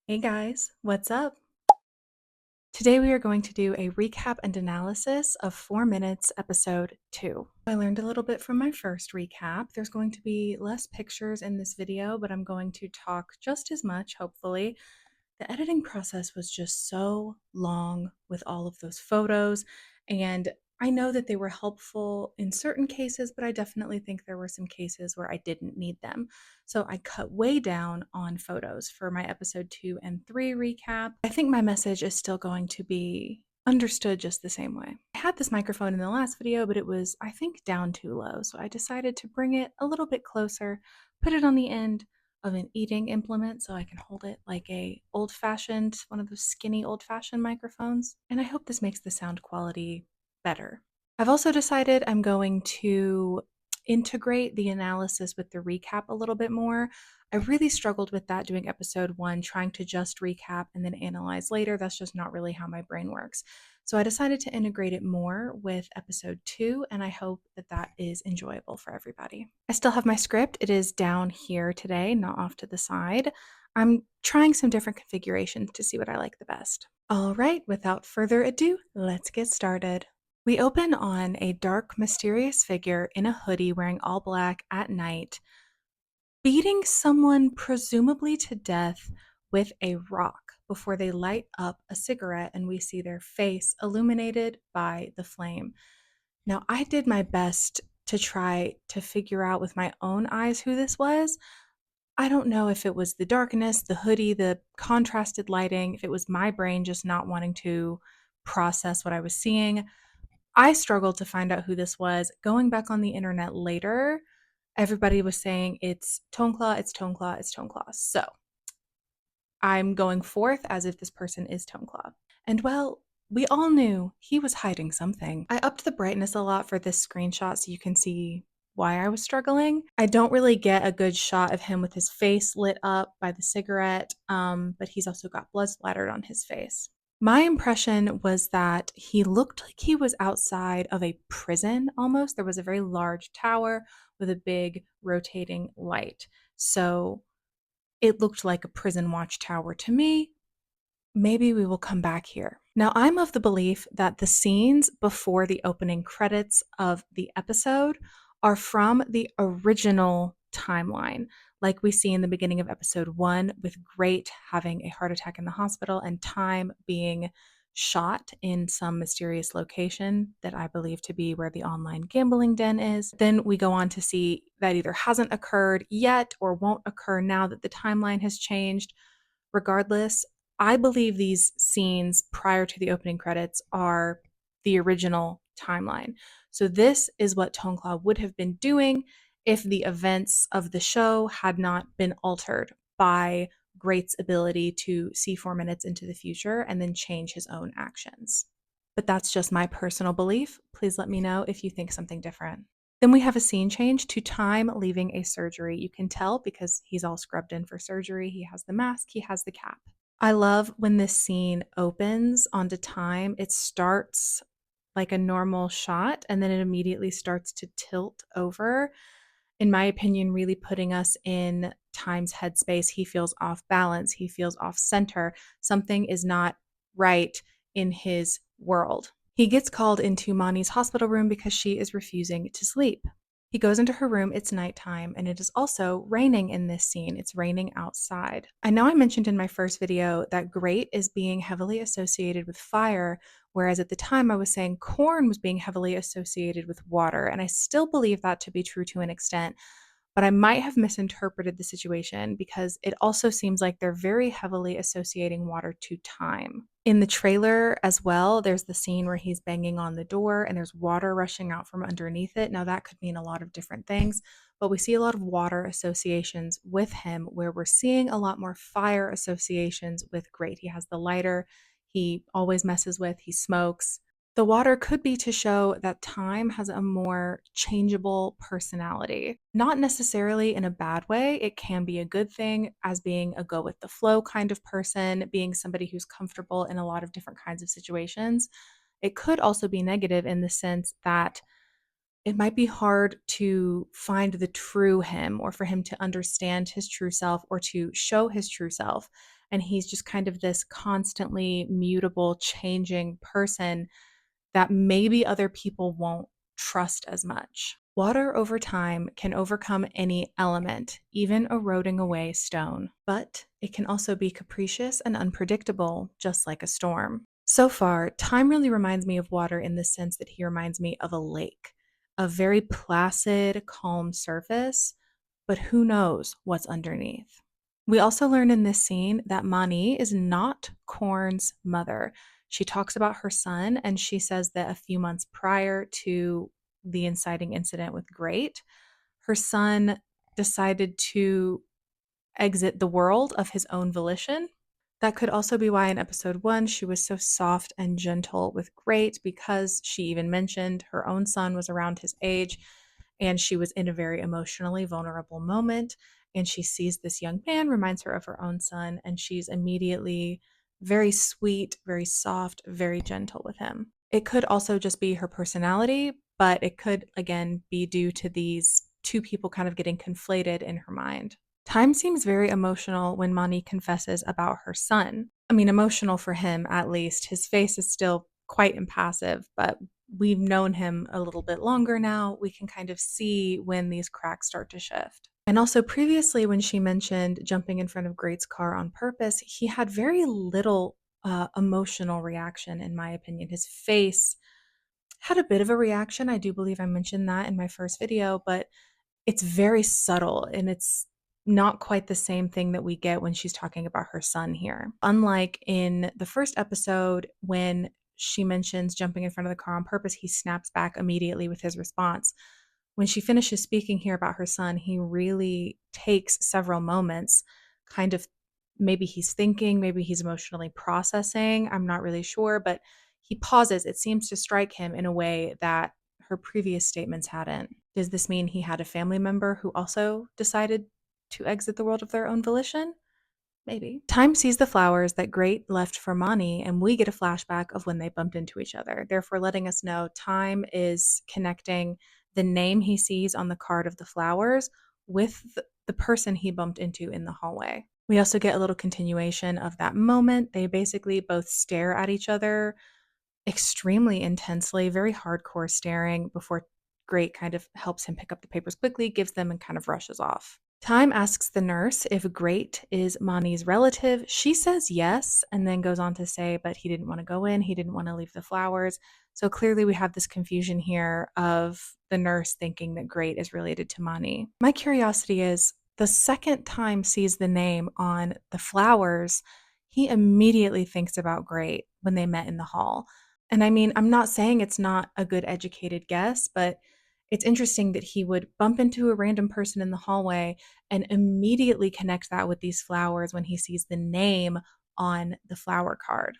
Hey guys, what's up? Today we are going to do a recap and analysis of 4 Minutes episode 2. I learned a little bit from my first recap. There's going to be less pictures in this video, but I'm going to talk just as much, hopefully. The editing process was just so long with all of those photos, and I know that they were helpful in certain cases, but I definitely think there were some cases where I didn't need them. So I cut way down on photos for my episode 2 and 3 recap. I think my message is still going to be understood just the same way. I had this microphone in the last video, but it was, I think, down too low. So I decided to bring it a little bit closer, put it on the end of an eating implement so I can hold it like a old-fashioned, one of those skinny old-fashioned microphones. And I hope this makes the sound quality better. I've also decided I'm going to integrate the analysis with the recap a little bit more. I really struggled with that doing episode 1, trying to just recap and then analyze later. That's just not really how my brain works. So I decided to integrate it more with episode 2, and I hope that that is enjoyable for everybody. I still have my script. It is down here today, not off to the side. I'm trying some different configurations to see what I like the best. All right, without further ado, let's get started. We open on a dark, mysterious figure in a hoodie wearing all black at night, beating someone presumably to death with a rock before they light up a cigarette and we see their face illuminated by the flame. Now, I did my best to try to figure out with my own eyes who this was. I don't know if it was the darkness, the hoodie, the contrasted lighting, if it was my brain just not wanting to process what I was seeing. I struggled to find out who this was. Going back on the internet later, everybody was saying it's Toneclaw, it's Toneclaw, it's Toneclaw. So I'm going forth as if this person is Toneclaw. And well, we all knew he was hiding something. I upped the brightness a lot for this screenshot so you can see why I was struggling. I don't really get a good shot of him with his face lit up by the cigarette, but he's also got blood splattered on his face. My impression was that he looked like he was outside of a prison almost. There was a very large tower with a big rotating light. So it looked like a prison watchtower to me. Maybe we will come back here. Now, I'm of the belief that the scenes before the opening credits of the episode are from the original timeline, like we see in the beginning of episode 1, with Great having a heart attack in the hospital and Time being shot in some mysterious location that I believe to be where the online gambling den is. Then we go on to see that either hasn't occurred yet or won't occur now that the timeline has changed. Regardless, I believe these scenes prior to the opening credits are the original timeline. So this is what Toneclaw would have been doing if the events of the show had not been altered by Great's ability to see 4 minutes into the future and then change his own actions. But that's just my personal belief. Please let me know if you think something different. Then we have a scene change to Time leaving a surgery. You can tell because he's all scrubbed in for surgery. He has the mask, he has the cap. I love when this scene opens onto Time. It starts like a normal shot and then it immediately starts to tilt over. In my opinion, really putting us in Time's headspace. He feels off balance, he feels off center. Something is not right in his world. He gets called into Mani's hospital room because she is refusing to sleep. He goes into her room, it's nighttime, and it is also raining in this scene. It's raining outside. I know I mentioned in my first video that Great is being heavily associated with fire, whereas at the time I was saying corn was being heavily associated with water, and I still believe that to be true to an extent. But I might have misinterpreted the situation because it also seems like they're very heavily associating water to Time. In the trailer as well, there's the scene where he's banging on the door and there's water rushing out from underneath it. Now, that could mean a lot of different things, but we see a lot of water associations with him where we're seeing a lot more fire associations with Great. He has the lighter he always messes with, he smokes. The water could be to show that Time has a more changeable personality. Not necessarily in a bad way. It can be a good thing as being a go with the flow kind of person, being somebody who's comfortable in a lot of different kinds of situations. It could also be negative in the sense that it might be hard to find the true him or for him to understand his true self or to show his true self and he's just kind of this constantly mutable, changing person that maybe other people won't trust as much. Water over time can overcome any element, even eroding away stone, but it can also be capricious and unpredictable, just like a storm. So far, time really reminds me of water in the sense that he reminds me of a lake, a very placid, calm surface, but who knows what's underneath. We also learn in this scene that Mani is not Korn's mother. She talks about her son, and she says that a few months prior to the inciting incident with Great, her son decided to exit the world of his own volition. That could also be why in episode 1 she was so soft and gentle with Great, because she even mentioned her own son was around his age and she was in a very emotionally vulnerable moment. And she sees this young man, reminds her of her own son, and she's immediately very sweet, very soft, very gentle with him. It could also just be her personality, but it could again be due to these two people kind of getting conflated in her mind. Time seems very emotional when Mani confesses about her son. I mean, emotional for him at least. His face is still quite impassive, but we've known him a little bit longer now. We can kind of see when these cracks start to shift. And also, previously, when she mentioned jumping in front of Great's car on purpose, he had very little emotional reaction, in my opinion. His face had a bit of a reaction. I do believe I mentioned that in my first video, but it's very subtle and it's not quite the same thing that we get when she's talking about her son here. Unlike in the first episode, when she mentions jumping in front of the car on purpose, he snaps back immediately with his response. When she finishes speaking here about her son, he really takes several moments, kind of maybe he's thinking, maybe he's emotionally processing. I'm not really sure, but he pauses. It seems to strike him in a way that her previous statements hadn't. Does this mean he had a family member who also decided to exit the world of their own volition? Maybe. Time sees the flowers that Great left for Mani, and we get a flashback of when they bumped into each other, therefore letting us know Time is connecting the name he sees on the card of the flowers with the person he bumped into in the hallway. We also get a little continuation of that moment. They basically both stare at each other extremely intensely, very hardcore staring before Great kind of helps him pick up the papers quickly, gives them, and kind of rushes off. Time asks the nurse if Great is Mani's relative. She says yes, and then goes on to say, but he didn't want to go in, he didn't want to leave the flowers. So clearly we have this confusion here of the nurse thinking that Great is related to Mani. My curiosity is, the second Time sees the name on the flowers, he immediately thinks about Great when they met in the hall. And I mean, I'm not saying it's not a good educated guess, but it's interesting that he would bump into a random person in the hallway and immediately connect that with these flowers when he sees the name on the flower card.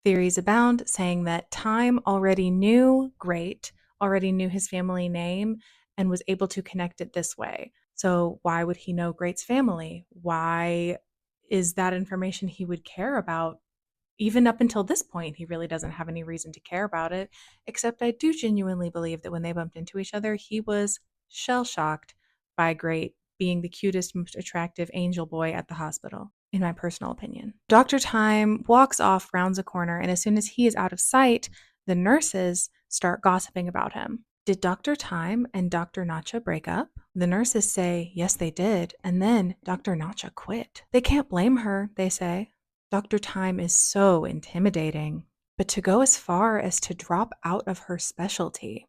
Theories abound saying that Time already knew Great, already knew his family name, and was able to connect it this way. So why would he know Great's family? Why is that information he would care about? Even up until this point, he really doesn't have any reason to care about it, except I do genuinely believe that when they bumped into each other, he was shell shocked by Great being the cutest, most attractive angel boy at the hospital, in my personal opinion. Dr. Time walks off, rounds a corner, and as soon as he is out of sight, the nurses start gossiping about him. Did Dr. Time and Dr. Nacha break up? The nurses say, yes, they did, and then Dr. Nacha quit. They can't blame her, they say. Dr. Time is so intimidating, but to go as far as to drop out of her specialty,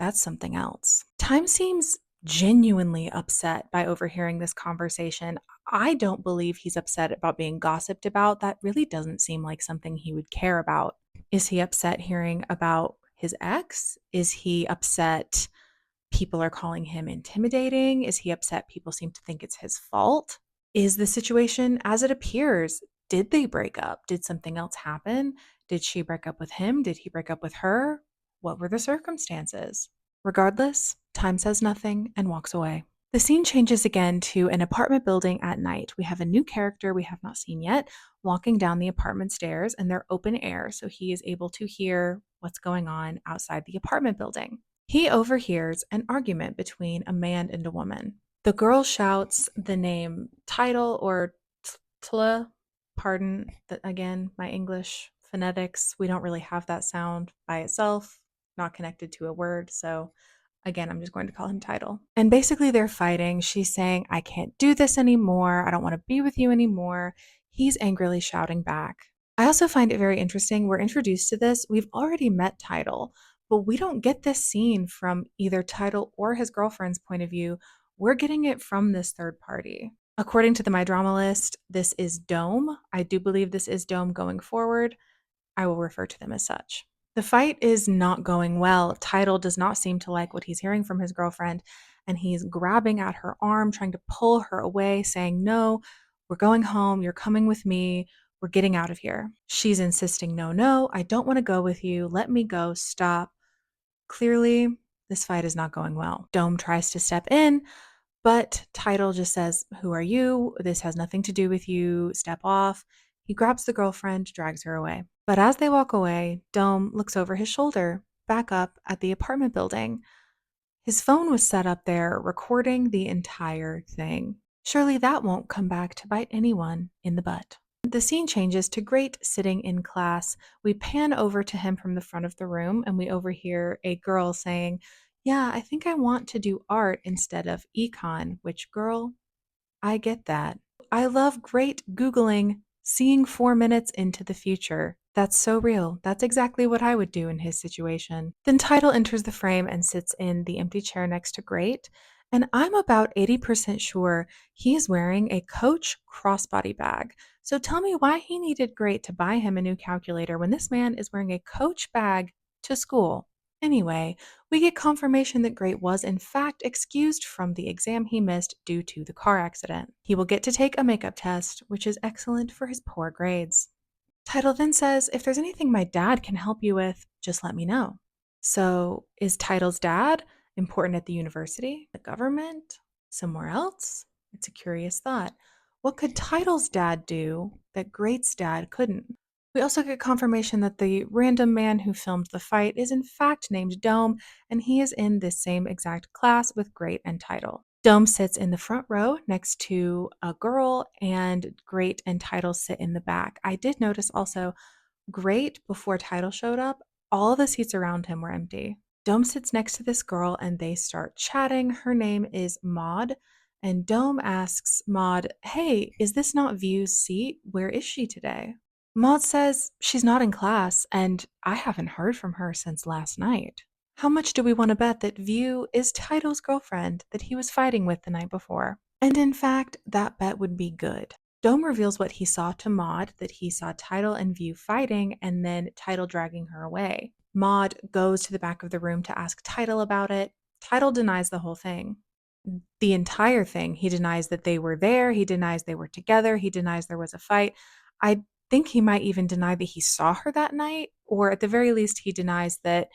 that's something else. Time seems genuinely upset by overhearing this conversation. I don't believe he's upset about being gossiped about. That really doesn't seem like something he would care about. Is he upset hearing about his ex? Is he upset people are calling him intimidating? Is he upset people seem to think it's his fault? Is the situation as it appears? Did they break up? Did something else happen? Did she break up with him? Did he break up with her? What were the circumstances? Regardless, Time says nothing and walks away. The scene changes again to an apartment building at night. We have a new character we have not seen yet walking down the apartment stairs, and they're open air, so he is able to hear what's going on outside the apartment building. He overhears an argument between a man and a woman. The girl shouts the name Title or Tla Pardon, again, my English phonetics. We don't really have that sound by itself, not connected to a word. So again, I'm just going to call him Title. And basically, they're fighting. She's saying, I can't do this anymore. I don't want to be with you anymore. He's angrily shouting back. I also find it very interesting. We're introduced to this. We've already met Title, but we don't get this scene from either Title or his girlfriend's point of view. We're getting it from this third party. According to the My Drama list, this is Dome. I do believe this is Dome going forward. I will refer to them as such. The fight is not going well. Title does not seem to like what he's hearing from his girlfriend, and he's grabbing at her arm, trying to pull her away, saying, No, we're going home. You're coming with me. We're getting out of here. She's insisting, No, no, I don't want to go with you. Let me go. Stop. Clearly, this fight is not going well. Dome tries to step in, but Title just says, Who are you? This has nothing to do with you. Step off. He grabs the girlfriend, drags her away. But as they walk away, Dome looks over his shoulder, back up at the apartment building. His phone was set up there, recording the entire thing. Surely that won't come back to bite anyone in the butt. The scene changes to Great sitting in class. We pan over to him from the front of the room and we overhear a girl saying, Yeah, I think I want to do art instead of econ, which, girl, I get that. I love Great Googling seeing 4 minutes into the future. That's so real. That's exactly what I would do in his situation. Then Title enters the frame and sits in the empty chair next to Great. And I'm about 80% sure he is wearing a Coach crossbody bag. So tell me why he needed Great to buy him a new calculator when this man is wearing a Coach bag to school. Anyway, we get confirmation that Great was, in fact, excused from the exam he missed due to the car accident. He will get to take a makeup test, which is excellent for his poor grades. Title then says, If there's anything my dad can help you with, just let me know. So, is Title's dad important at the university, the government, somewhere else? It's a curious thought. What could Title's dad do that Great's dad couldn't? We also get confirmation that the random man who filmed the fight is in fact named Dome, and he is in this same exact class with Great and Title. Dome sits in the front row next to a girl, and Great and Title sit in the back. I did notice also, Great, before Title showed up, all the seats around him were empty. Dome sits next to this girl and they start chatting. Her name is Maud. And Dome asks Maud, Hey, is this not View's seat? Where is she today? Maud says she's not in class, and I haven't heard from her since last night. How much do we want to bet that View is Title's girlfriend that he was fighting with the night before? And in fact, that bet would be good. Dome reveals what he saw to Maud, that he saw Title and View fighting and then Title dragging her away. Maud goes to the back of the room to ask Title about it. Title denies the whole thing. The entire thing. He denies that they were there. He denies they were together. He denies there was a fight. I think he might even deny that he saw her that night, or at the very least, he denies that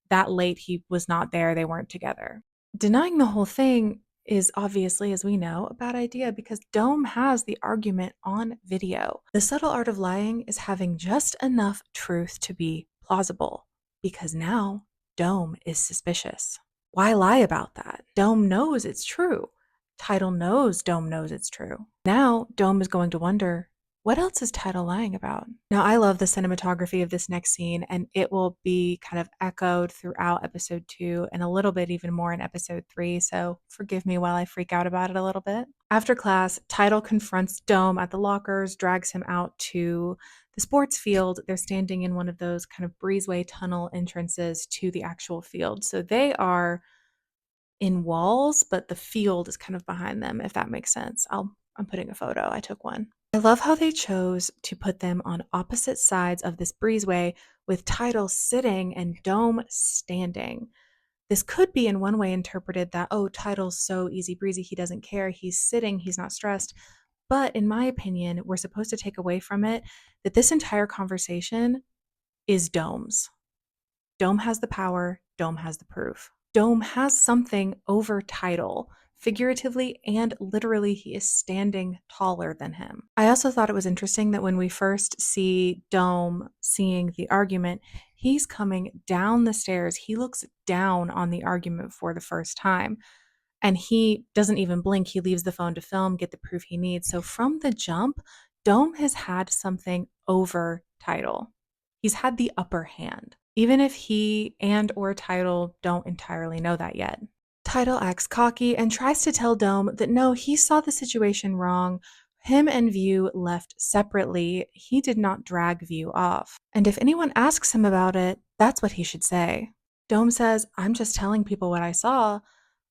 that late he was not there, they weren't together. Denying the whole thing is obviously, as we know, a bad idea because Dome has the argument on video. The subtle art of lying is having just enough truth to be plausible, because now Dome is suspicious. Why lie about that? Dome knows it's true. Title knows Dome knows it's true. Now Dome is going to wonder, what else is Title lying about? Now, I love the cinematography of this next scene, and it will be kind of echoed throughout episode 2 and a little bit even more in episode 3, so forgive me while I freak out about it a little bit. After class, Title confronts Dome at the lockers, drags him out to the sports field. They're standing in one of those kind of breezeway tunnel entrances to the actual field. So they are in walls, but the field is kind of behind them, if that makes sense. I'm putting a photo. I took one. I love how they chose to put them on opposite sides of this breezeway with Title sitting and Dome standing. This could be in one way interpreted that, oh, Title's so easy breezy, he doesn't care, he's sitting, he's not stressed. But in my opinion, we're supposed to take away from it that this entire conversation is Dome's. Dome has the power, Dome has the proof. Dome has something over Title. Figuratively and literally, he is standing taller than him. I also thought it was interesting that when we first see Dome seeing the argument, he's coming down the stairs. He looks down on the argument for the first time. And he doesn't even blink. He leaves the phone to film, get the proof he needs. So from the jump, Dome has had something over Title. He's had the upper hand, even if he and or Title don't entirely know that yet. Title acts cocky and tries to tell Dome that no, he saw the situation wrong. Him and View left separately. He did not drag View off. And if anyone asks him about it, that's what he should say. Dome says, I'm just telling people what I saw.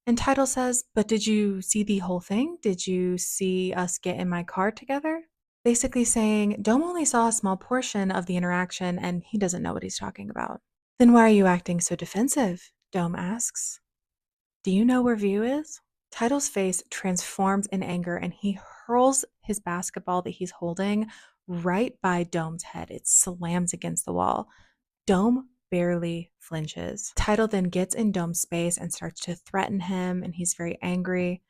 And Title says, but did you see the whole thing? Did you see us get in my car together? Basically saying, Dome only saw a small portion of the interaction and he doesn't know what he's talking about. Then why are you acting so defensive? Dome asks. Do you know where View is? Title's face transforms in anger and he hurls his basketball that he's holding right by Dome's head. It slams against the wall. Dome barely flinches. Title then gets in Dome's space and starts to threaten him, and he's very angry,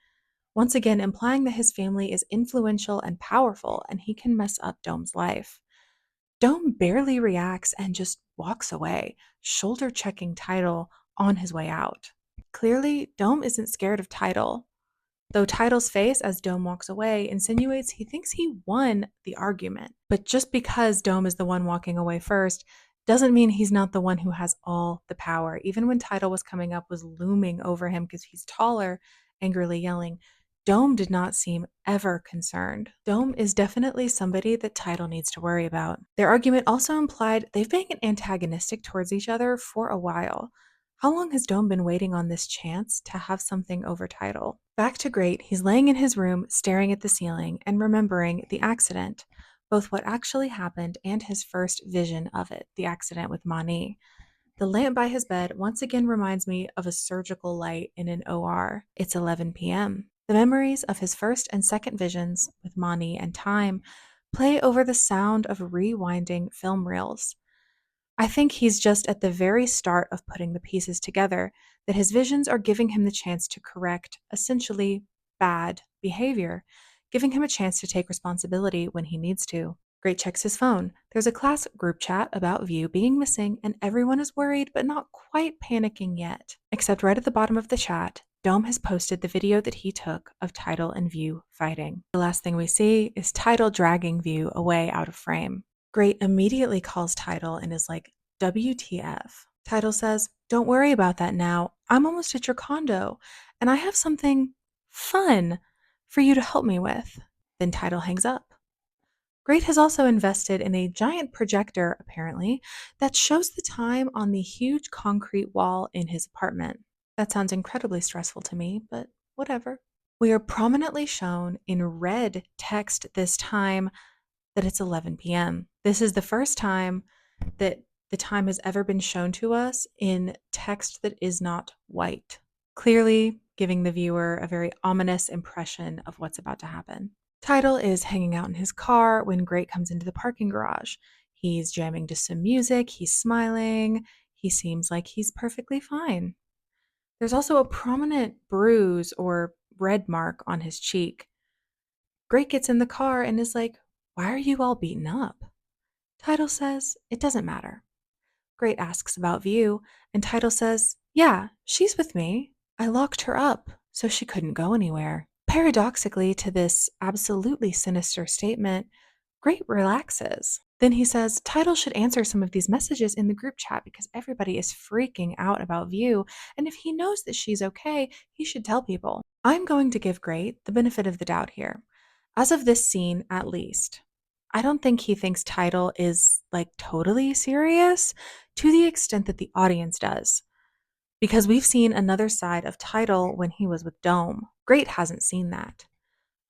once again implying that his family is influential and powerful and he can mess up Dome's life. Dome barely reacts and just walks away, shoulder checking Title on his way out. Clearly, Dome isn't scared of Title, though Title's face as Dome walks away insinuates he thinks he won the argument. But just because Dome is the one walking away first doesn't mean he's not the one who has all the power. Even when Title was coming up, was looming over him because he's taller, angrily yelling, Dome did not seem ever concerned. Dome is definitely somebody that Title needs to worry about. Their argument also implied they've been antagonistic towards each other for a while. How long has Dome been waiting on this chance to have something over Title? Back to Great, he's laying in his room, staring at the ceiling and remembering the accident, both what actually happened and his first vision of it, the accident with Mani. The lamp by his bed once again reminds me of a surgical light in an OR. It's 11 p.m. The memories of his first and second visions with Mani and time play over the sound of rewinding film reels. I think he's just at the very start of putting the pieces together, that his visions are giving him the chance to correct essentially bad behavior, giving him a chance to take responsibility when he needs to. Great checks his phone. There's a class group chat about View being missing, and everyone is worried but not quite panicking yet. Except right at the bottom of the chat, Dome has posted the video that he took of Title and View fighting. The last thing we see is Title dragging View away out of frame. Great immediately calls Title and is like, WTF. Title says, don't worry about that now. I'm almost at your condo, and I have something fun for you to help me with. Then Title hangs up. Great has also invested in a giant projector, apparently, that shows the time on the huge concrete wall in his apartment. That sounds incredibly stressful to me, but whatever. We are prominently shown in red text this time that it's 11 p.m. This is the first time that the time has ever been shown to us in text that is not white, clearly giving the viewer a very ominous impression of what's about to happen. Title is hanging out in his car when Great comes into the parking garage. He's jamming to some music, he's smiling, he seems like he's perfectly fine. There's also a prominent bruise or red mark on his cheek. Great gets in the car and is like, why are you all beaten up? Title says, it doesn't matter. Great asks about View, and Title says, yeah, she's with me. I locked her up so she couldn't go anywhere. Paradoxically to this absolutely sinister statement, Great relaxes. Then he says, Title should answer some of these messages in the group chat because everybody is freaking out about View, and if he knows that she's okay, he should tell people. I'm going to give Great the benefit of the doubt here. As of this scene, at least, I don't think he thinks Title is like totally serious to the extent that the audience does. Because we've seen another side of Title when he was with Dome. Great hasn't seen that.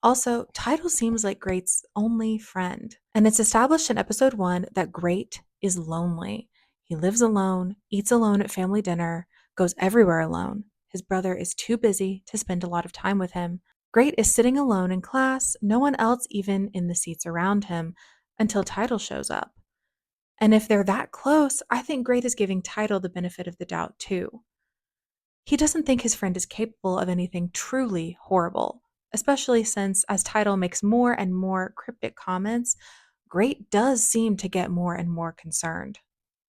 Also, Title seems like Great's only friend. And it's established in episode 1 that Great is lonely. He lives alone, eats alone at family dinner, goes everywhere alone. His brother is too busy to spend a lot of time with him. Great is sitting alone in class, no one else even in the seats around him, until Title shows up. And if they're that close, I think Great is giving Title the benefit of the doubt too. He doesn't think his friend is capable of anything truly horrible, especially since, as Title makes more and more cryptic comments, Great does seem to get more and more concerned.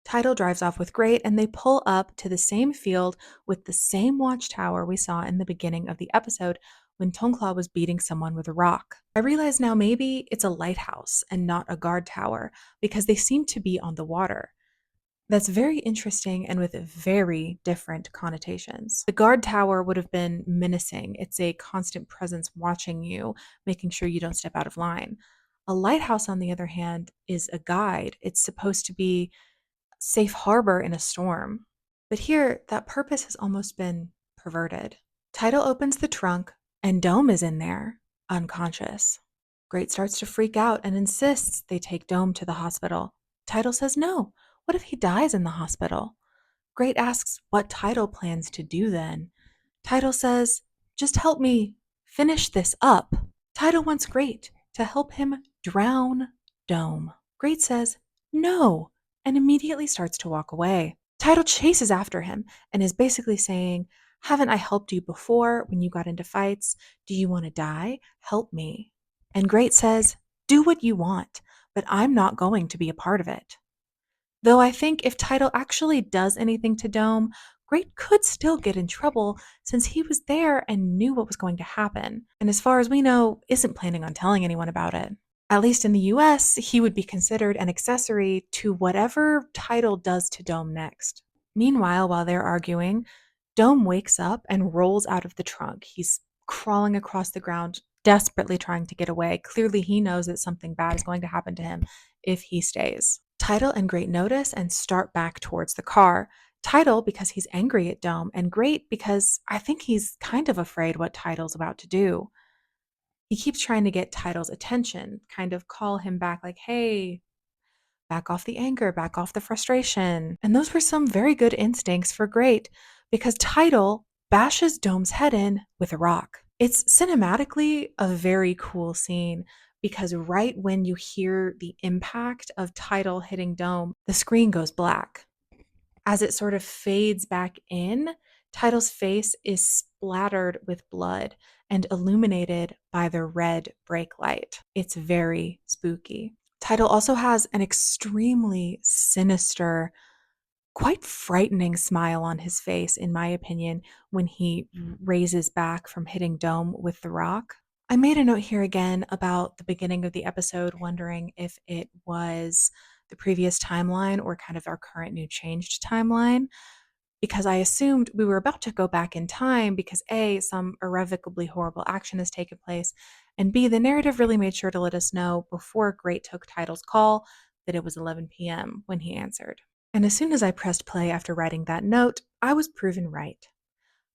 Title drives off with Great, and they pull up to the same field with the same watchtower we saw in the beginning of the episode when Tongkla was beating someone with a rock. I realize now maybe it's a lighthouse and not a guard tower because they seem to be on the water. That's very interesting and with very different connotations. The guard tower would have been menacing. It's a constant presence watching you, making sure you don't step out of line. A lighthouse, on the other hand, is a guide. It's supposed to be safe harbor in a storm. But here, that purpose has almost been perverted. Tidal opens the trunk, and Dome is in there, unconscious. Great starts to freak out and insists they take Dome to the hospital. Tidal says no. What if he dies in the hospital? Great asks what Tidal plans to do then. Tidal says, just help me finish this up. Tidal wants Great to help him drown Dome. Great says, no, and immediately starts to walk away. Tidal chases after him and is basically saying, haven't I helped you before when you got into fights? Do you want to die? Help me. And Great says, do what you want, but I'm not going to be a part of it. Though I think if Tidal actually does anything to Dome, Great could still get in trouble since he was there and knew what was going to happen, and as far as we know, isn't planning on telling anyone about it. At least in the US, he would be considered an accessory to whatever Tidal does to Dome next. Meanwhile, while they're arguing, Dome wakes up and rolls out of the trunk. He's crawling across the ground, desperately trying to get away. Clearly, he knows that something bad is going to happen to him if he stays. Tidal and Great notice and start back towards the car. Tidal because he's angry at Dome, and Great because I think he's kind of afraid what Tidal's about to do. He keeps trying to get Tidal's attention, kind of call him back like, hey, back off the anger, back off the frustration. And those were some very good instincts for Great because Tidal bashes Dome's head in with a rock. It's cinematically a very cool scene because right when you hear the impact of Tidal hitting Dome, the screen goes black. As it sort of fades back in, Tidal's face is splattered with blood and illuminated by the red brake light. It's very spooky. Tidal also has an extremely sinister, quite frightening smile on his face, in my opinion, when he raises back from hitting Dome with the rock. I made a note here again about the beginning of the episode, wondering if it was the previous timeline or kind of our current new changed timeline, because I assumed we were about to go back in time because A, some irrevocably horrible action has taken place, and B, the narrative really made sure to let us know before Great took Tidal's call that it was 11 p.m. when he answered. And as soon as I pressed play after writing that note, I was proven right.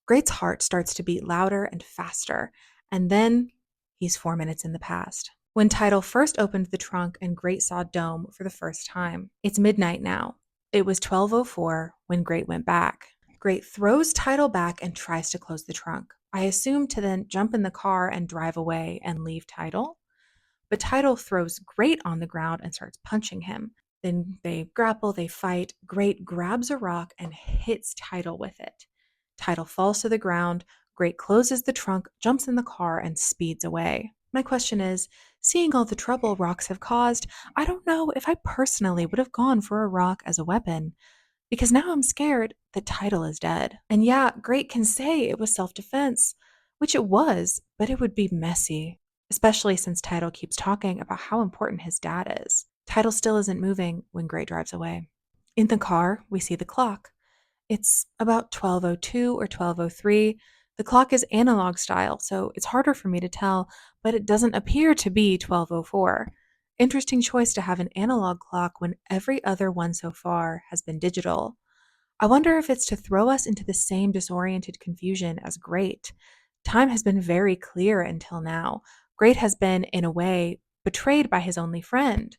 Great's heart starts to beat louder and faster, and then he's 4 minutes in the past. When Tidal first opened the trunk and Great saw Dome for the first time. It's midnight now. It was 12:04 when Great went back. Great throws Tidal back and tries to close the trunk. I assume to then jump in the car and drive away and leave Tidal. But Tidal throws Great on the ground and starts punching him. Then they grapple, they fight. Great grabs a rock and hits Tidal with it. Tidal falls to the ground. Great closes the trunk, jumps in the car, and speeds away. My question is, seeing all the trouble rocks have caused, I don't know if I personally would have gone for a rock as a weapon, because now I'm scared that Tidal is dead. And yeah, Great can say it was self-defense, which it was, but it would be messy, especially since Tidal keeps talking about how important his dad is. Tidal still isn't moving when Great drives away. In the car, we see the clock. It's about 12:02 or 12:03. The clock is analog style, so it's harder for me to tell, but it doesn't appear to be 12:04. Interesting choice to have an analog clock when every other one so far has been digital. I wonder if it's to throw us into the same disoriented confusion as Great. Time has been very clear until now. Great has been, in a way, betrayed by his only friend.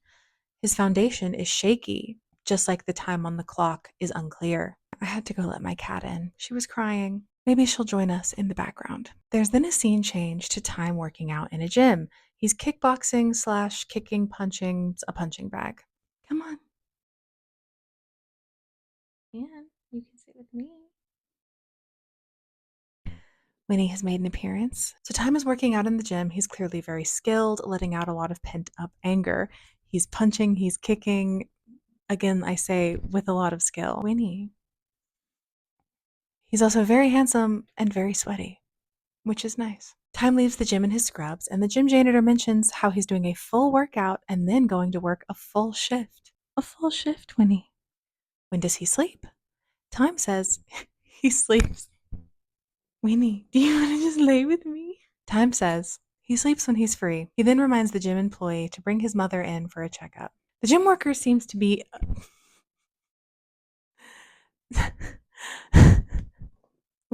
His foundation is shaky, just like the time on the clock is unclear. I had to go let my cat in. She was crying. Maybe she'll join us in the background. There's then a scene change to time working out in a gym. He's kickboxing slash kicking, punching a punching bag. Come on. Yeah, you can sit with me. Winnie has made an appearance. So Time is working out in the gym. He's clearly very skilled, letting out a lot of pent up anger. He's punching, he's kicking. Again, I say with a lot of skill. Winnie. He's also very handsome and very sweaty, which is nice. Time leaves the gym in his scrubs, and the gym janitor mentions how he's doing a full workout and then going to work a full shift. A full shift, Winnie. When does he sleep? Time says he sleeps. Winnie, do you want to just lay with me? Time says he sleeps when he's free. He then reminds the gym employee to bring his mother in for a checkup. The gym worker seems to be.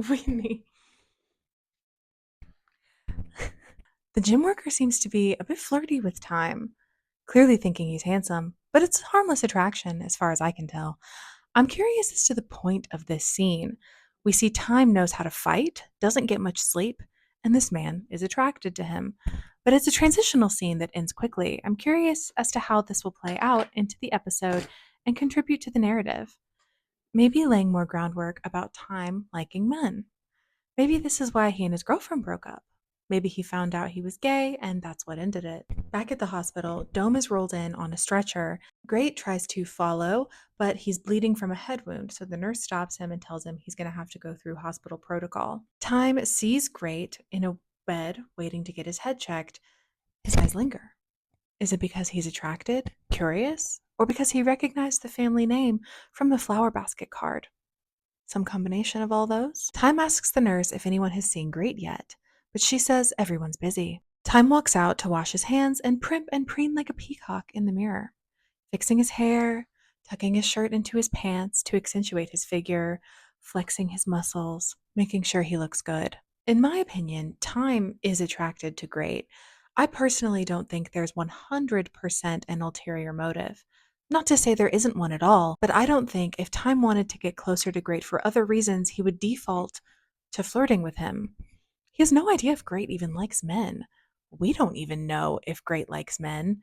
Winnie. The gym worker seems to be a bit flirty with Time, clearly thinking he's handsome, but it's harmless attraction as far as I can tell. I'm curious as to the point of this scene. We see Time knows how to fight, doesn't get much sleep, and this man is attracted to him. But it's a transitional scene that ends quickly. I'm curious as to how this will play out into the episode and contribute to the narrative. Maybe laying more groundwork about Time liking men. Maybe this is why he and his girlfriend broke up. Maybe he found out he was gay and that's what ended it. Back at the hospital, Dome is rolled in on a stretcher. Great tries to follow, but he's bleeding from a head wound, so the nurse stops him and tells him he's going to have to go through hospital protocol. Time sees Great in a bed waiting to get his head checked. His eyes linger. Is it because he's attracted, curious, or because he recognized the family name from the flower basket card? Some combination of all those? Time asks the nurse if anyone has seen Great yet, but she says everyone's busy. Time walks out to wash his hands and primp and preen like a peacock in the mirror, fixing his hair, tucking his shirt into his pants to accentuate his figure, flexing his muscles, making sure he looks good. In my opinion, Time is attracted to Great. I personally don't think there's 100% an ulterior motive. Not to say there isn't one at all, but I don't think if Time wanted to get closer to Great for other reasons, he would default to flirting with him. He has no idea if Great even likes men. We don't even know if Great likes men.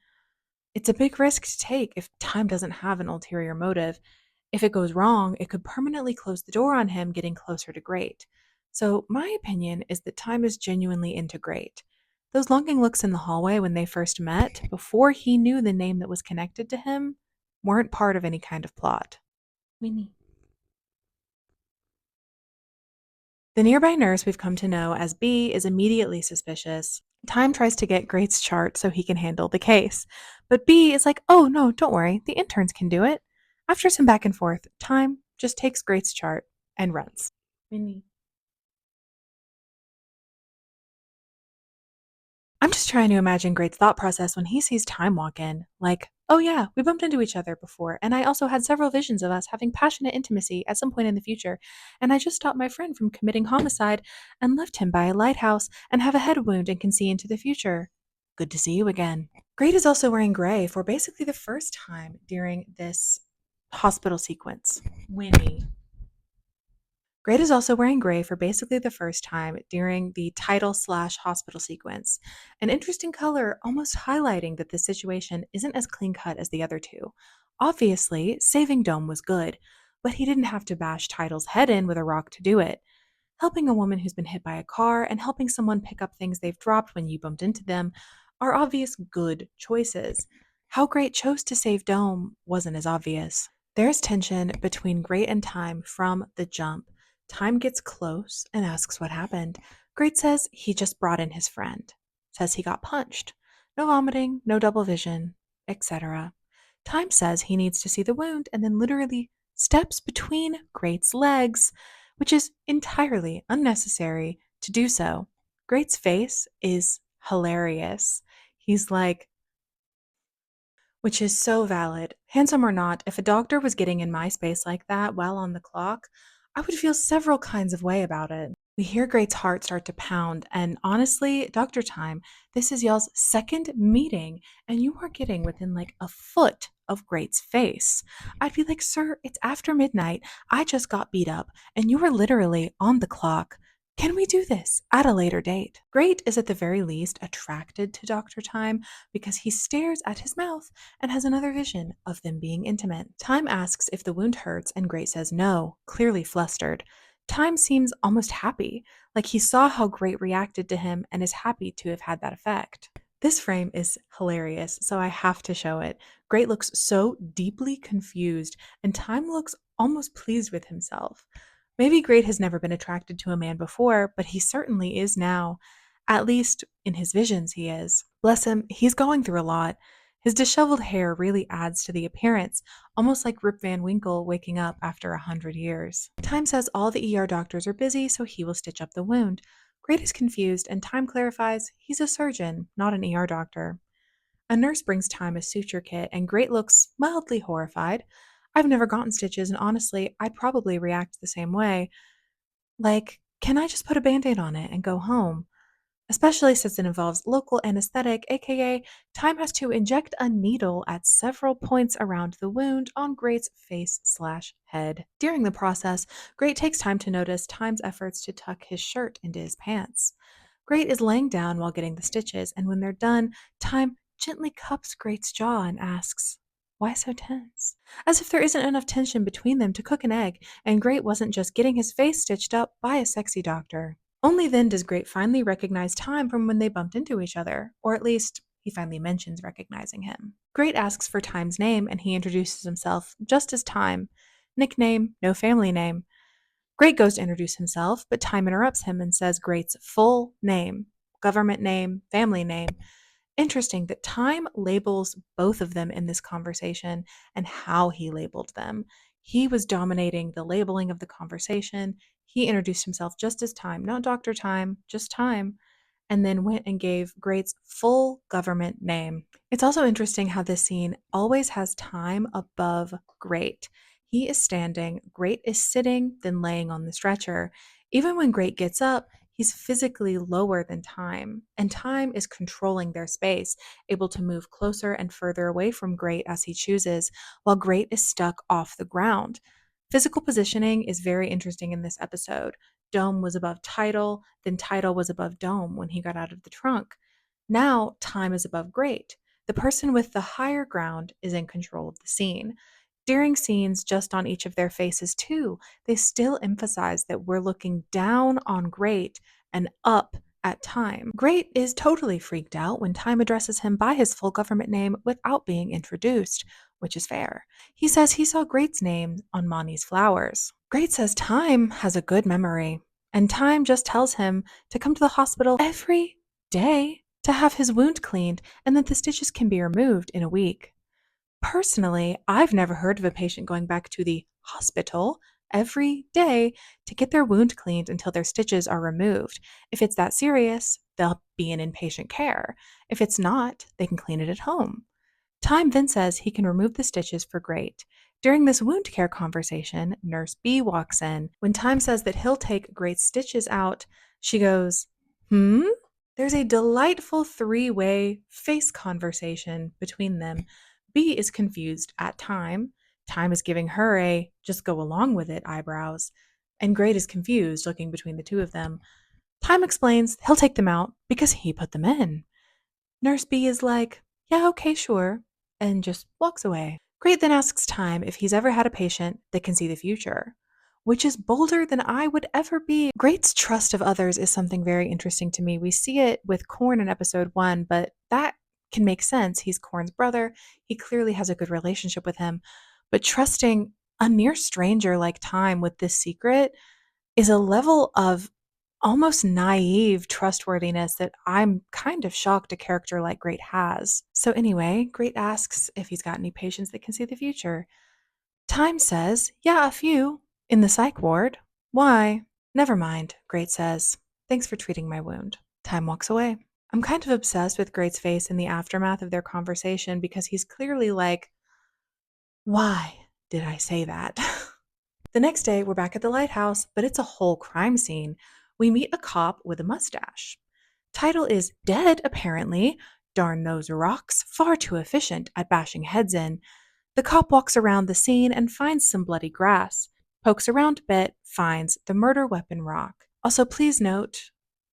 It's a big risk to take if Time doesn't have an ulterior motive. If it goes wrong, it could permanently close the door on him getting closer to Great. So, my opinion is that Time is genuinely into Great. Those longing looks in the hallway when they first met, before he knew the name that was connected to him, weren't part of any kind of plot. Winnie. The nearby nurse we've come to know as B is immediately suspicious. Time tries to get Great's chart so he can handle the case. But B is like, oh no, don't worry, the interns can do it. After some back and forth, Time just takes Great's chart and runs. Winnie. I'm just trying to imagine Great's thought process when he sees Time walk in. Like, oh yeah, we bumped into each other before, and I also had several visions of us having passionate intimacy at some point in the future, and I just stopped my friend from committing homicide and left him by a lighthouse and have a head wound and can see into the future. Good to see you again. Great is also wearing gray for basically the first time during this hospital sequence. Winnie. Great is also wearing gray for basically the first time during the title/hospital sequence. An interesting color, almost highlighting that the situation isn't as clean cut as the other two. Obviously, saving Dome was good, but he didn't have to bash Title's head in with a rock to do it. Helping a woman who's been hit by a car and helping someone pick up things they've dropped when you bumped into them are obvious good choices. How Great chose to save Dome wasn't as obvious. There's tension between Great and Time from the jump. Time gets close and asks what happened. Great says he just brought in his friend. Says he got punched. No vomiting, no double vision, etc. Time says he needs to see the wound and then literally steps between Great's legs, which is entirely unnecessary to do so. Great's face is hilarious. He's like, which is so valid. Handsome or not, if a doctor was getting in my space like that while on the clock, I would feel several kinds of way about it. We hear Great's heart start to pound, and honestly, Doctor Time, this is y'all's second meeting, and you are getting within like a foot of Great's face. I'd be like, sir, it's after midnight. I just got beat up, and you were literally on the clock. Can we do this at a later date? Great is at the very least attracted to Dr. Time because he stares at his mouth and has another vision of them being intimate. Time asks if the wound hurts, and Great says no, clearly flustered. Time seems almost happy, like he saw how Great reacted to him and is happy to have had that effect. This frame is hilarious, so I have to show it. Great looks so deeply confused, and Time looks almost pleased with himself. Maybe Great has never been attracted to a man before, but he certainly is now. At least in his visions, he is. Bless him, he's going through a lot. His disheveled hair really adds to the appearance, almost like Rip Van Winkle waking up after 100 years. Time says all the ER doctors are busy, so he will stitch up the wound. Great is confused, and Time clarifies he's a surgeon, not an ER doctor. A nurse brings Time a suture kit, and Great looks mildly horrified. I've never gotten stitches, and honestly, I'd probably react the same way. Like, can I just put a band aid on it and go home? Especially since it involves local anesthetic, aka, Time has to inject a needle at several points around the wound on Great's face/head. During the process, Great takes time to notice Time's efforts to tuck his shirt into his pants. Great is laying down while getting the stitches, and when they're done, Time gently cups Great's jaw and asks, "Why so tense?" As if there isn't enough tension between them to cook an egg, and Great wasn't just getting his face stitched up by a sexy doctor. Only then does Great finally recognize Time from when they bumped into each other, or at least he finally mentions recognizing him. Great asks for Time's name, and he introduces himself just as Time. Nickname, no family name. Great goes to introduce himself, but Time interrupts him and says Great's full name, government name, family name. Interesting that Time labels both of them in this conversation and how he labeled them. He was dominating the labeling of the conversation. He introduced himself just as Time, not Dr. Time, just Time, and then went and gave Great's full government name. It's also interesting how this scene always has Time above Great. He is standing, Great is sitting, then laying on the stretcher. Even when Great gets up, he's physically lower than Time, and Time is controlling their space, able to move closer and further away from Great as he chooses, while Great is stuck off the ground. Physical positioning is very interesting in this episode. Dome was above Title, then Title was above Dome when he got out of the trunk. Now, Time is above Great. The person with the higher ground is in control of the scene. During scenes just on each of their faces, too, they still emphasize that we're looking down on Great and up at Time. Great is totally freaked out when Time addresses him by his full government name without being introduced, which is fair. He says he saw Great's name on Monty's flowers. Great says Time has a good memory, and Time just tells him to come to the hospital every day to have his wound cleaned and that the stitches can be removed in a week. Personally, I've never heard of a patient going back to the hospital every day to get their wound cleaned until their stitches are removed. If it's that serious, they'll be in inpatient care. If it's not, they can clean it at home. Time then says he can remove the stitches for Great. During this wound care conversation, Nurse B walks in. When Time says that he'll take Great's stitches out, she goes, "Hmm?" There's a delightful three-way face conversation between them. B is confused at Time. Time is giving her a just go along with it eyebrows. And Great is confused, looking between the two of them. Time explains he'll take them out because he put them in. Nurse B is like, "Yeah, okay, sure," and just walks away. Great then asks Time if he's ever had a patient that can see the future, which is bolder than I would ever be. Great's trust of others is something very interesting to me. We see it with Korn in episode 1, but that can make sense. He's Korn's brother. He clearly has a good relationship with him. But trusting a near stranger like Time with this secret is a level of almost naive trustworthiness that I'm kind of shocked a character like Great has. So anyway, Great asks if he's got any patients that can see the future. Time says, "Yeah, a few. In the psych ward." "Why?" "Never mind," Great says. "Thanks for treating my wound." Time walks away. I'm kind of obsessed with Great's face in the aftermath of their conversation because he's clearly like, "Why did I say that?" The next day, we're back at the lighthouse, but it's a whole crime scene. We meet a cop with a mustache. Title is dead, apparently. Darn those rocks, far too efficient at bashing heads in. The cop walks around the scene and finds some bloody grass. Pokes around a bit, finds the murder weapon rock. Also, please note,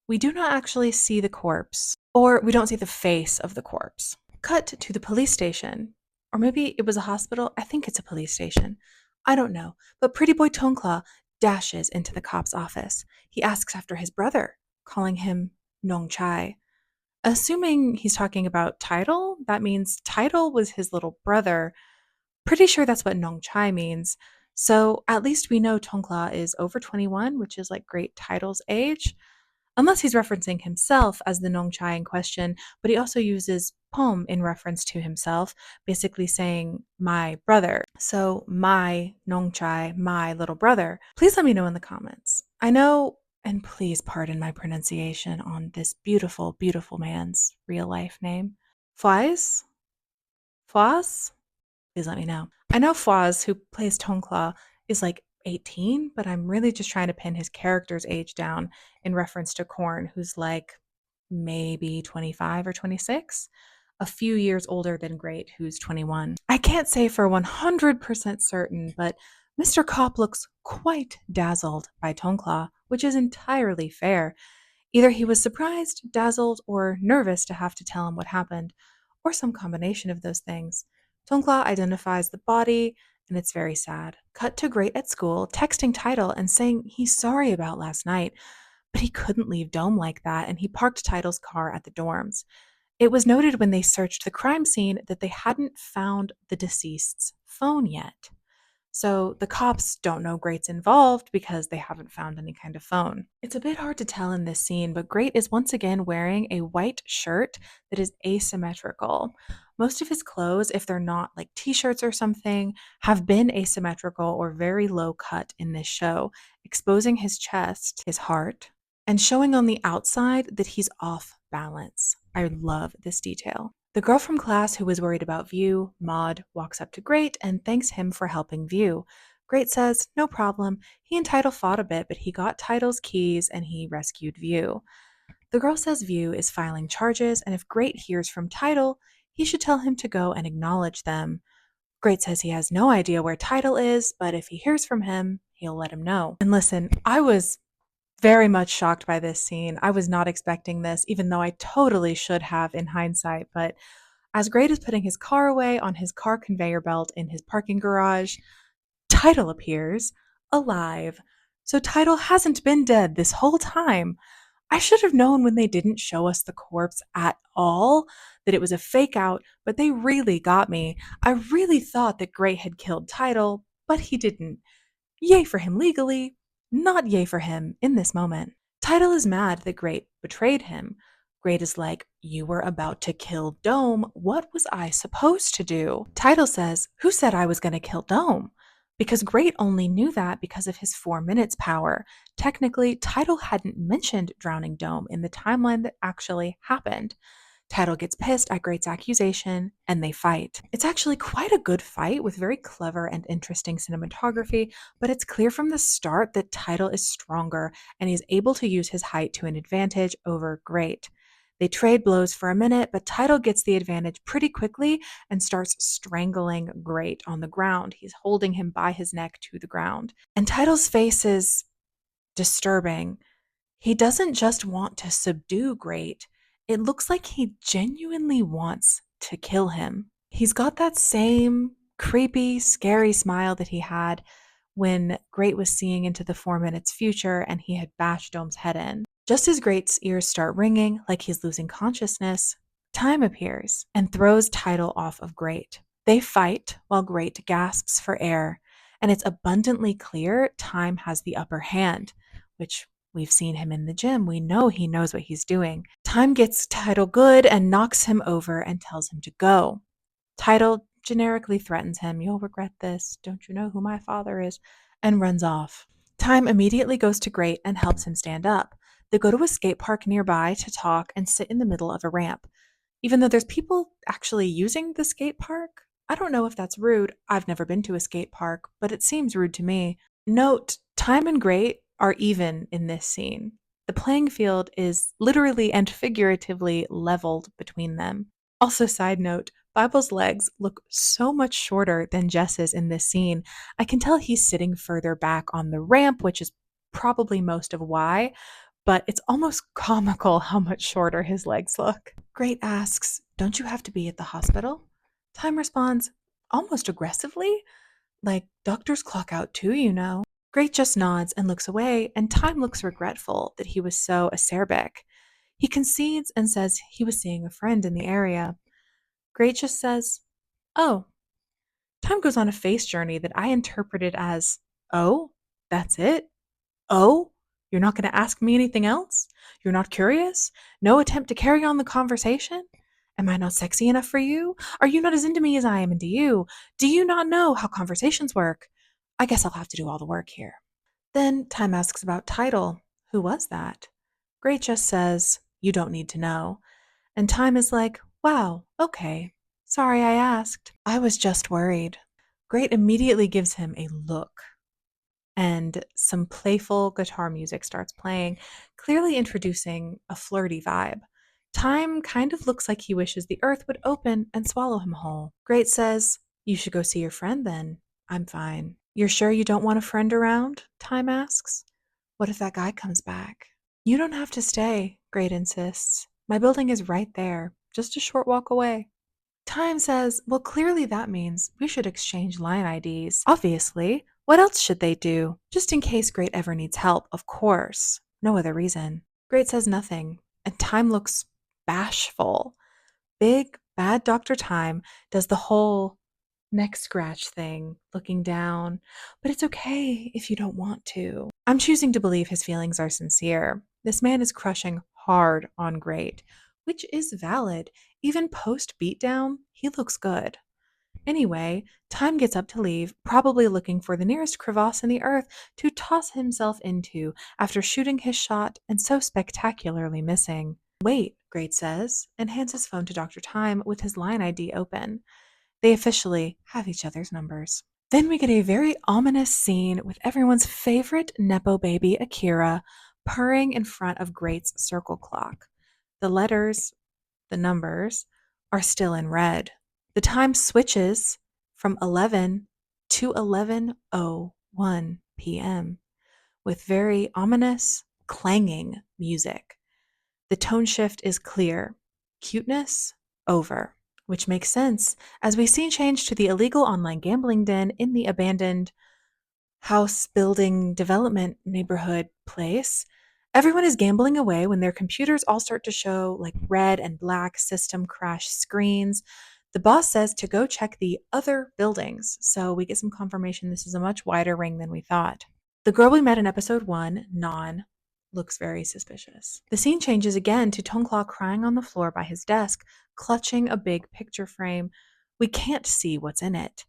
we do not actually see the corpse, or we don't see the face of the corpse. Cut to the police station. Or maybe it was a hospital. I think it's a police station. I don't know. But Pretty Boy Tongkla dashes into the cop's office. He asks after his brother, calling him Nong Chai. Assuming he's talking about Title, that means Title was his little brother. Pretty sure that's what Nong Chai means. So at least we know Tongkla is over 21, which is like Great Title's age. unless he's referencing himself as the Nongchai in question, but he also uses pom in reference to himself, basically saying my brother. So my Nongchai, my little brother. Please let me know in the comments. I know, and please pardon my pronunciation on this beautiful, beautiful man's real life name. Flies? Flies? Please let me know. I know Fawaz, who plays Tongkla, is like 18, but I'm really just trying to pin his character's age down in reference to Korn, who's like maybe 25 or 26, a few years older than Great, who's 21. I can't say for 100% certain, but Mr. Kopp looks quite dazzled by Tongkla, which is entirely fair. Either he was surprised, dazzled, or nervous to have to tell him what happened, or some combination of those things. Tongkla identifies the body, and it's very sad. Cut to Great at school, texting Title and saying he's sorry about last night, but he couldn't leave Dome like that, and he parked Title's car at the dorms. It was noted when they searched the crime scene that they hadn't found the deceased's phone yet. So the cops don't know Great's involved because they haven't found any kind of phone. It's a bit hard to tell in this scene, but Great is once again wearing a white shirt that is asymmetrical. Most of his clothes, if they're not like t-shirts or something, have been asymmetrical or very low cut in this show, exposing his chest, his heart, and showing on the outside that he's off balance. I love this detail. The girl from class who was worried about View, Maud, walks up to Great and thanks him for helping View. Great says, no problem. He and Title fought a bit, but he got Title's keys and he rescued View. The girl says View is filing charges, and if Great hears from Title, he should tell him to go and acknowledge them. Great says he has no idea where Title is, but if he hears from him, he'll let him know. And listen, I was very much shocked by this scene. I was not expecting this, even though I totally should have in hindsight. But as Great is putting his car away on his car conveyor belt in his parking garage, Title appears alive. So Title hasn't been dead this whole time. I should have known when they didn't show us the corpse at all that it was a fake out, but they really got me. I really thought that Great had killed Title, but he didn't. Yay for him legally, not yay for him in this moment. Title is mad that Great betrayed him. Great is like, you were about to kill Dome. What was I supposed to do? Title says, who said I was going to kill Dome? Because Great only knew that because of his 4 minutes power. Technically, Title hadn't mentioned drowning Dome in the timeline that actually happened. Title gets pissed at Great's accusation, and they fight. It's actually quite a good fight with very clever and interesting cinematography, but it's clear from the start that Title is stronger and he's able to use his height to an advantage over Great. They trade blows for a minute, but Title gets the advantage pretty quickly and starts strangling Great on the ground. He's holding him by his neck to the ground. And Title's face is disturbing. He doesn't just want to subdue Great, it looks like he genuinely wants to kill him. He's got that same creepy, scary smile that he had when Great was seeing into the 4 minutes future and he had bashed Dome's head in. Just as Great's ears start ringing like he's losing consciousness, Time appears and throws Title off of Great. They fight while Great gasps for air, and it's abundantly clear Time has the upper hand, which we've seen him in the gym. We know he knows what he's doing. Time gets Title good and knocks him over and tells him to go. Title generically threatens him, you'll regret this, don't you know who my father is, and runs off. Time immediately goes to Great and helps him stand up. They go to a skate park nearby to talk and sit in the middle of a ramp. Even though there's people actually using the skate park, I don't know if that's rude. I've never been to a skate park, but it seems rude to me. Note, Time and Great are even in this scene. The playing field is literally and figuratively leveled between them. Also, side note, Bible's legs look so much shorter than Jess's in this scene. I can tell he's sitting further back on the ramp, which is probably most of why, but it's almost comical how much shorter his legs look. Great asks, don't you have to be at the hospital? Time responds, almost aggressively, like doctors clock out too, you know. Great just nods and looks away, and Time looks regretful that he was so acerbic. He concedes and says he was seeing a friend in the area. Great just says, oh. Time goes on a face journey that I interpreted as, oh, that's it? Oh? You're not going to ask me anything else? You're not curious? No attempt to carry on the conversation? Am I not sexy enough for you? Are you not as into me as I am into you? Do you not know how conversations work? I guess I'll have to do all the work here. Then Time asks about Title. Who was that? Great just says, you don't need to know. And Time is like, wow, okay. Sorry I asked. I was just worried. Great immediately gives him a look, and some playful guitar music starts playing, clearly introducing a flirty vibe. Time kind of looks like he wishes the earth would open and swallow him whole. Great says, you should go see your friend then. I'm fine. You're sure you don't want a friend around? Time asks. What if that guy comes back? You don't have to stay, Great insists. My building is right there, just a short walk away. Time says, well, clearly that means we should exchange line IDs. Obviously. What else should they do? Just in case Great ever needs help, of course. No other reason. Great says nothing, and Time looks bashful. Big, bad Dr. Time does the whole neck scratch thing, looking down. But it's okay if you don't want to. I'm choosing to believe his feelings are sincere. This man is crushing hard on Great, which is valid. Even post beatdown, he looks good. Anyway, Time gets up to leave, probably looking for the nearest crevasse in the earth to toss himself into after shooting his shot and so spectacularly missing. Wait, Great says, and hands his phone to Dr. Time with his line ID open. They officially have each other's numbers. Then we get a very ominous scene with everyone's favorite Nepo baby, Akira, purring in front of Great's circle clock. The letters, the numbers, are still in red. The time switches from 11 to 11:01 p.m. with very ominous, clanging music. The tone shift is clear. Cuteness over, which makes sense as we see change to the illegal online gambling den in the abandoned house building development neighborhood place. Everyone is gambling away when their computers all start to show like red and black system crash screens. The boss says to go check the other buildings, so we get some confirmation this is a much wider ring than we thought. The girl we met in episode 1, Non, looks very suspicious. The scene changes again to Tongkla crying on the floor by his desk, clutching a big picture frame. We can't see what's in it.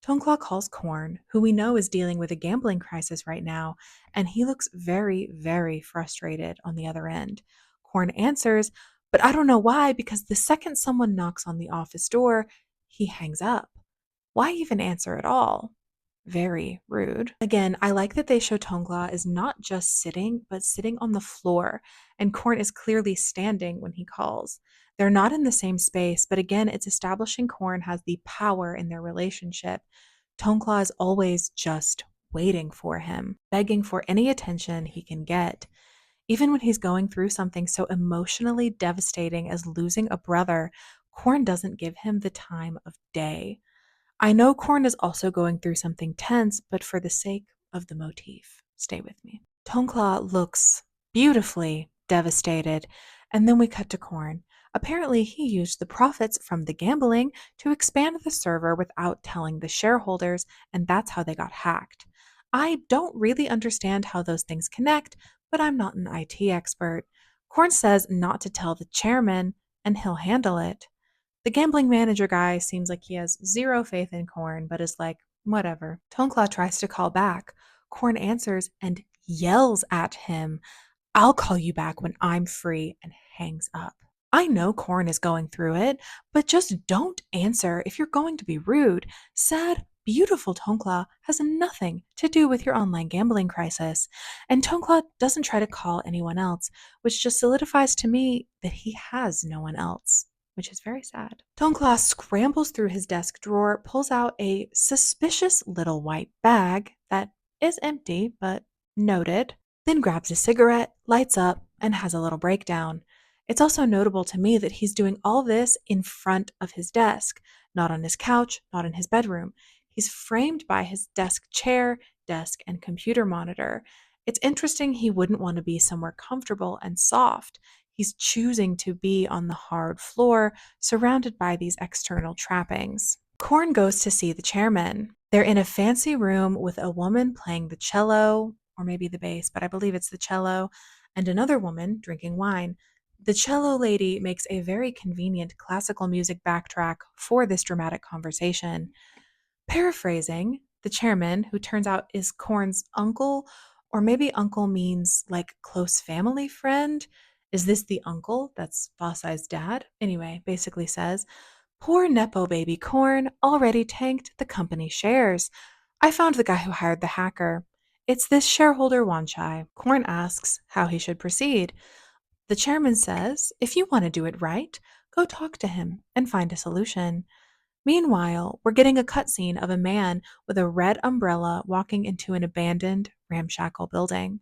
Tongkla calls Korn, who we know is dealing with a gambling crisis right now, and he looks very, very frustrated on the other end. Korn answers, but I don't know why, because the second someone knocks on the office door, he hangs up. Why even answer at all? Very rude. Again, I like that they show Tongla is not just sitting, but sitting on the floor, and Korn is clearly standing when he calls. They're not in the same space, but again, it's establishing Korn has the power in their relationship. Tongla is always just waiting for him, begging for any attention he can get. Even when he's going through something so emotionally devastating as losing a brother, Korn doesn't give him the time of day. I know Korn is also going through something tense, but for the sake of the motif, stay with me. Tongkla looks beautifully devastated, and then we cut to Korn. Apparently, he used the profits from the gambling to expand the server without telling the shareholders, and that's how they got hacked. I don't really understand how those things connect, but I'm not an IT expert. Korn says not to tell the chairman, and he'll handle it. The gambling manager guy seems like he has zero faith in Korn, but is like, whatever. Tongkla tries to call back. Korn answers and yells at him, I'll call you back when I'm free, and hangs up. I know Korn is going through it, but just don't answer if you're going to be rude. Sad, beautiful Tongkla has nothing to do with your online gambling crisis. And Tongkla doesn't try to call anyone else, which just solidifies to me that he has no one else, which is very sad. Tongkla scrambles through his desk drawer, pulls out a suspicious little white bag that is empty, but noted, then grabs a cigarette, lights up, and has a little breakdown. It's also notable to me that he's doing all this in front of his desk, not on his couch, not in his bedroom. He's framed by his desk chair, desk, and computer monitor. It's interesting he wouldn't want to be somewhere comfortable and soft. He's choosing to be on the hard floor, surrounded by these external trappings. Korn goes to see the chairman. They're in a fancy room with a woman playing the cello, or maybe the bass, but I believe it's the cello, and another woman drinking wine. The cello lady makes a very convenient classical music backtrack for this dramatic conversation. Paraphrasing, the chairman, who turns out is Korn's uncle, or maybe uncle means like close family friend. Is this the uncle that's Fossai's dad? Anyway, basically says, poor Nepo baby Korn already tanked the company shares. I found the guy who hired the hacker. It's this shareholder Wanchai. Korn asks how he should proceed. The chairman says, if you want to do it right, go talk to him and find a solution. Meanwhile, we're getting a cutscene of a man with a red umbrella walking into an abandoned, ramshackle building.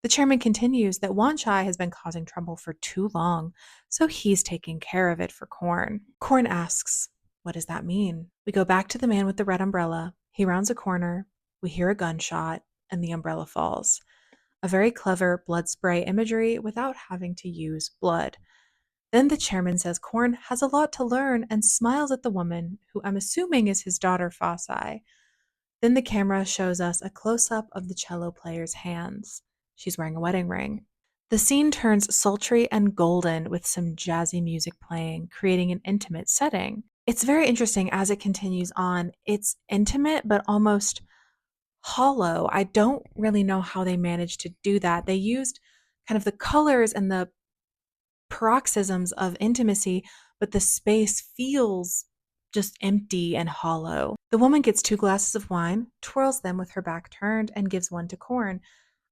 The chairman continues that Wanchai has been causing trouble for too long, so he's taking care of it for Korn. Korn asks, what does that mean? We go back to the man with the red umbrella. He rounds a corner, we hear a gunshot, and the umbrella falls. A very clever blood spray imagery without having to use blood. Then the chairman says Korn has a lot to learn and smiles at the woman, who I'm assuming is his daughter Fossai. Then the camera shows us a close up of the cello player's hands. She's wearing a wedding ring. The scene turns sultry and golden with some jazzy music playing, creating an intimate setting. It's very interesting as it continues on. It's intimate, but almost hollow. I don't really know how they managed to do that. They used kind of the colors and the paroxysms of intimacy, but the space feels just empty and hollow. The woman gets 2 glasses of wine, twirls them with her back turned, and gives one to Korn.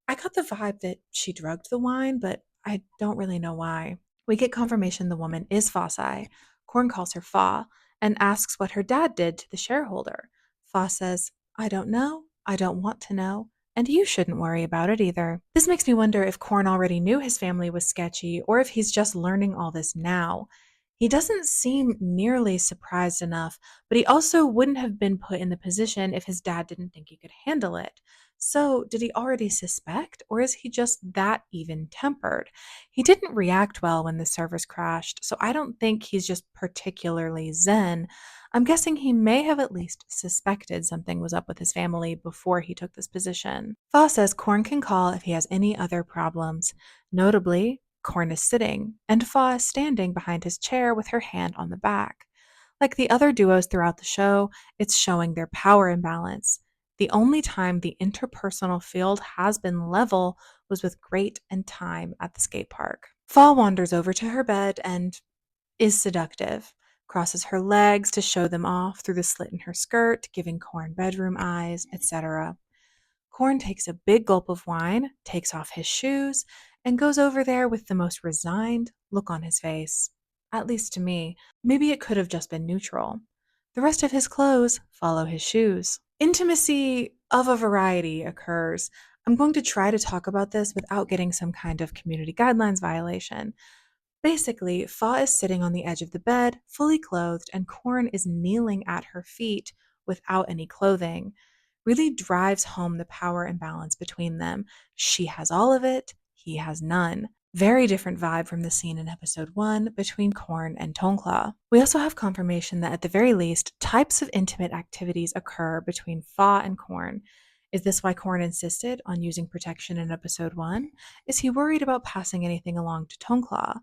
I got the vibe that she drugged the wine, but I don't really know why. We get confirmation the woman is Fossai. Korn calls her Fa and asks what her dad did to the shareholder. Fa says, I don't know, I don't want to know, and you shouldn't worry about it either. This makes me wonder if Korn already knew his family was sketchy or if he's just learning all this now. He doesn't seem nearly surprised enough, but he also wouldn't have been put in the position if his dad didn't think he could handle it. So, did he already suspect, or is he just that even tempered? He didn't react well when the servers crashed, so I don't think he's just particularly zen. I'm guessing he may have at least suspected something was up with his family before he took this position. Fa says Korn can call if he has any other problems. Notably, Korn is sitting, and Fa is standing behind his chair with her hand on the back. Like the other duos throughout the show, it's showing their power imbalance. The only time the interpersonal field has been level was with Great and Time at the skate park. Fa wanders over to her bed and is seductive, crosses her legs to show them off through the slit in her skirt, giving Korn bedroom eyes, etc. Korn takes a big gulp of wine, takes off his shoes, and goes over there with the most resigned look on his face. At least to me. Maybe it could have just been neutral. The rest of his clothes follow his shoes. Intimacy of a variety occurs. I'm going to try to talk about this without getting some kind of community guidelines violation. Basically, Fa is sitting on the edge of the bed, fully clothed, and Korn is kneeling at her feet without any clothing. Really drives home the power imbalance between them. She has all of it, he has none. Very different vibe from the scene in episode 1 between Korn and Tongkla. We also have confirmation that at the very least, types of intimate activities occur between Fa and Korn. Is this why Korn insisted on using protection in episode 1? Is he worried about passing anything along to Tongkla?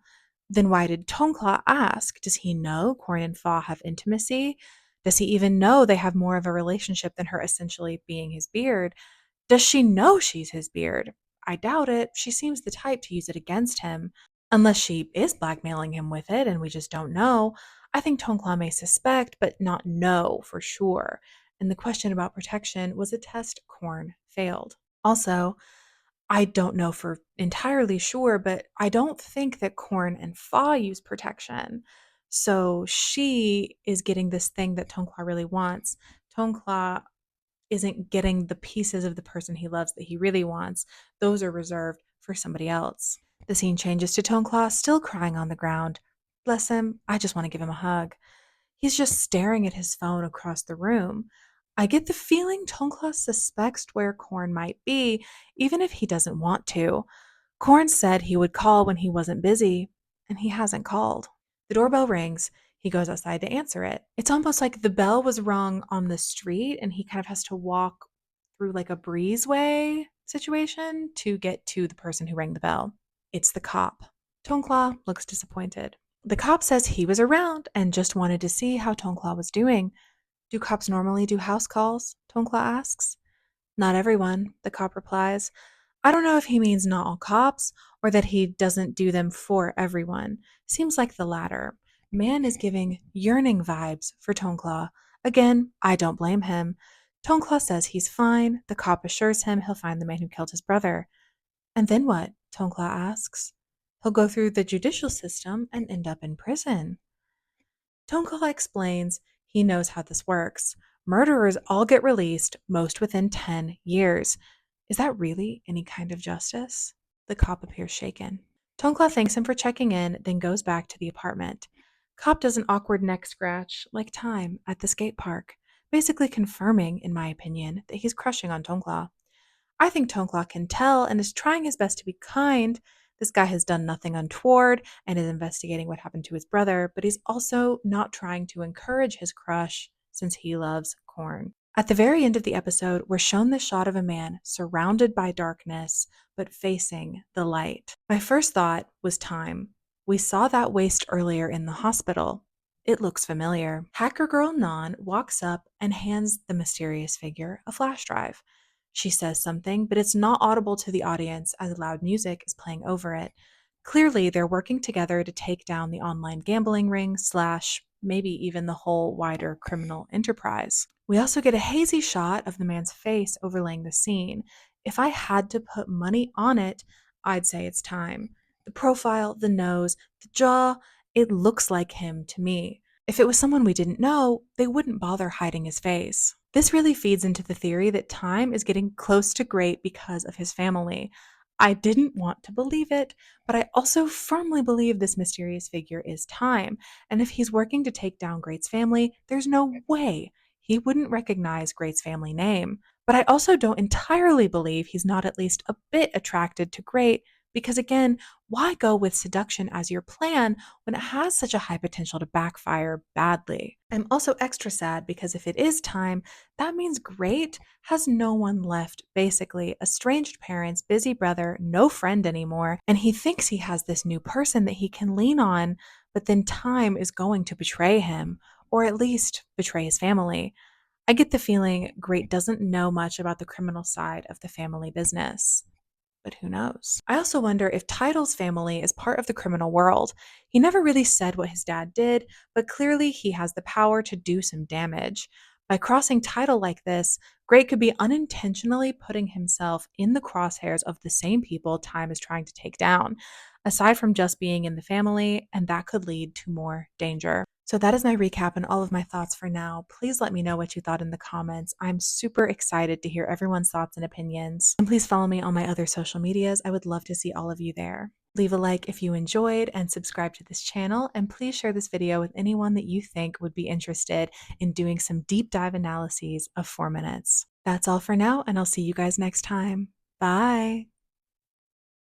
Then why did Tongkla ask? Does he know Korn and Fa have intimacy? Does he even know they have more of a relationship than her essentially being his beard? Does she know she's his beard? I doubt it. She seems the type to use it against him. Unless she is blackmailing him with it and we just don't know. I think Tongkla may suspect, but not know for sure. And the question about protection was a test Korn failed. Also, I don't know for entirely sure, but I don't think that Korn and Fa use protection. So she is getting this thing that Tongkla really wants. Tongkla isn't getting the pieces of the person he loves that he really wants. Those are reserved for somebody else. The scene changes to Tongkla still crying on the ground. Bless him, I just want to give him a hug. He's just staring at his phone across the room. I get the feeling Tongkla suspects where Korn might be, even if he doesn't want to. Korn said he would call when he wasn't busy, and he hasn't called. The doorbell rings. He goes outside to answer it. It's almost like the bell was rung on the street, and he kind of has to walk through like a breezeway situation to get to the person who rang the bell. It's the cop. Tongkla looks disappointed. The cop says he was around and just wanted to see how Tongkla was doing. Do cops normally do house calls? Tongkla asks. Not everyone, the cop replies. I don't know if he means not all cops or that he doesn't do them for everyone. Seems like the latter. Man is giving yearning vibes for Tongkla. Again, I don't blame him. Tongkla says he's fine. The cop assures him he'll find the man who killed his brother. And then what? Tongkla asks. He'll go through the judicial system and end up in prison. Tongkla explains he knows how this works. Murderers all get released, most within 10 years. Is that really any kind of justice? The cop appears shaken. Tongkla thanks him for checking in, then goes back to the apartment. Cop does an awkward neck scratch, like time at the skate park, basically confirming, in my opinion, that he's crushing on Tongkla. I think Tongkla can tell and is trying his best to be kind. This guy has done nothing untoward and is investigating what happened to his brother, but he's also not trying to encourage his crush since he loves corn. At the very end of the episode, we're shown the shot of a man surrounded by darkness but facing the light. My first thought was time. We saw that waist earlier in the hospital. It looks familiar. Hacker girl Nan walks up and hands the mysterious figure a flash drive. She says something, but it's not audible to the audience as loud music is playing over it. Clearly, they're working together to take down the online gambling ring / maybe even the whole wider criminal enterprise. We also get a hazy shot of the man's face overlaying the scene. If I had to put money on it, I'd say it's time. The profile, the nose, the jaw, it looks like him to me. If it was someone we didn't know, they wouldn't bother hiding his face. This really feeds into the theory that Time is getting close to Great because of his family. I didn't want to believe it, but I also firmly believe this mysterious figure is Time, and if he's working to take down Great's family, there's no way he wouldn't recognize Great's family name. But I also don't entirely believe he's not at least a bit attracted to Great, because again, why go with seduction as your plan when it has such a high potential to backfire badly? I'm also extra sad because if it is Time, that means Great has no one left, basically. Estranged parents, busy brother, no friend anymore, and he thinks he has this new person that he can lean on, but then Time is going to betray him, or at least betray his family. I get the feeling Great doesn't know much about the criminal side of the family business. But who knows? I also wonder if Title's family is part of the criminal world. He never really said what his dad did, but clearly he has the power to do some damage. By crossing Title like this, Great could be unintentionally putting himself in the crosshairs of the same people Time is trying to take down, aside from just being in the family, and that could lead to more danger. So that is my recap and all of my thoughts for now. Please let me know what you thought in the comments. I'm super excited to hear everyone's thoughts and opinions. And please follow me on my other social medias. I would love to see all of you there. Leave a like if you enjoyed and subscribe to this channel. And please share this video with anyone that you think would be interested in doing some deep dive analyses of 4 minutes. That's all for now, and I'll see you guys next time. Bye.